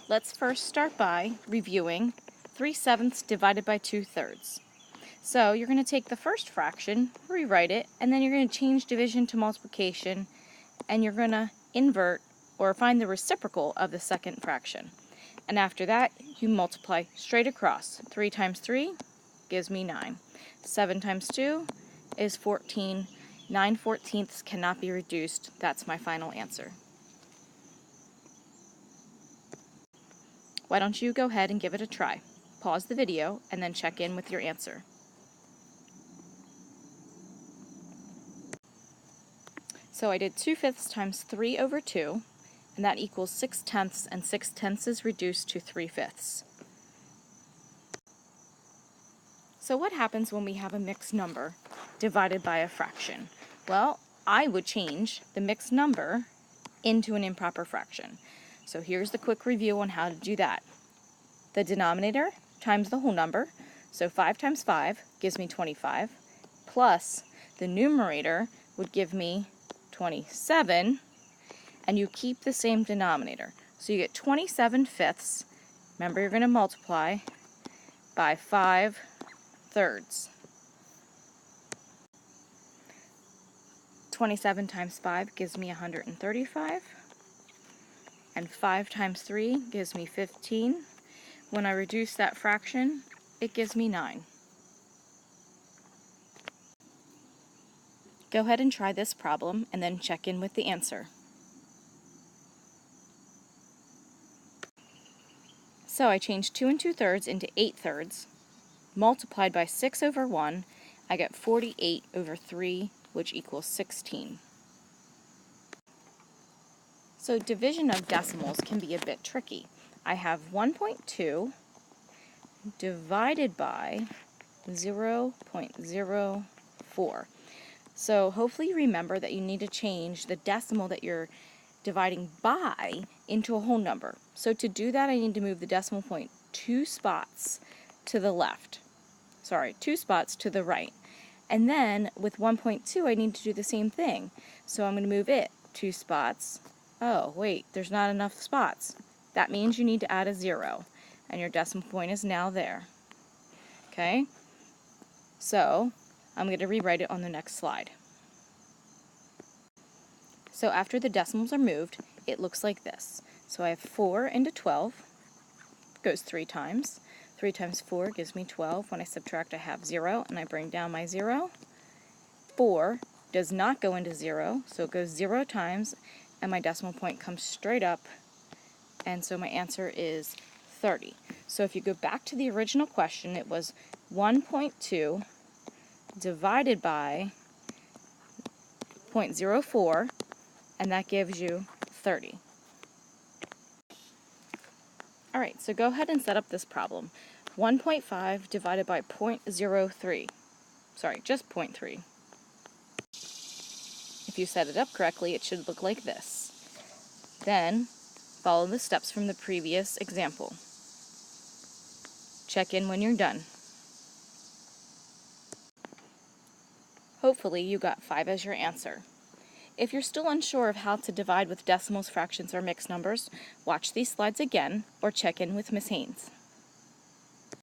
Let's first start by reviewing 3/7 divided by 2/3. So you're going to take the first fraction, rewrite it, and then you're going to change division to multiplication, and you're going to invert or find the reciprocal of the second fraction. And after that, you multiply straight across. 3 times 3 gives me 9. 7 times 2 is 14. 9/14 cannot be reduced. That's my final answer. Why don't you go ahead and give it a try? Pause the video and then check in with your answer. So I did 2/5 times 3 over 2, and that equals 6/10, and 6/10 is reduced to 3/5. So what happens when we have a mixed number divided by a fraction? Well, I would change the mixed number into an improper fraction. So here's the quick review on how to do that. The denominator times the whole number, so 5 times 5 gives me 25, plus the numerator would give me 27, and you keep the same denominator. So you get 27/5. Remember, you're going to multiply by 5/3. 27 times 5 gives me 135, and 5 times 3 gives me 15. When I reduce that fraction, it gives me 9. Go ahead and try this problem and then check in with the answer. So I changed 2 2/3 into 8/3, multiplied by 6 over 1, I get 48 over 3, which equals 16. So division of decimals can be a bit tricky. I have 1.2 divided by 0.04. So hopefully you remember that you need to change the decimal that you're dividing by into a whole number. So to do that, I need to move the decimal point 2 spots to the left. Sorry, 2 spots to the right. And then with 1.2, I need to do the same thing. So I'm going to move it 2 spots. Oh, wait, there's not enough spots. That means you need to add a 0, and your decimal point is now there. Okay? So I'm going to rewrite it on the next slide. So after the decimals are moved, it looks like this. So I have 4 into 12, goes 3 times. 3 times 4 gives me 12. When I subtract, I have 0, and I bring down my 0. 4 does not go into 0, so it goes 0 times, and my decimal point comes straight up, and so my answer is 30. So if you go back to the original question, it was 1.2 divided by 0.04, and that gives you 30. Alright, so go ahead and set up this problem. 1.5 divided by 0.03. Sorry, just 0.3. If you set it up correctly, it should look like this. Then, follow the steps from the previous example. Check in when you're done. Hopefully you got 5 as your answer. If you're still unsure of how to divide with decimals, fractions, or mixed numbers, watch these slides again or check in with Ms. Haynes.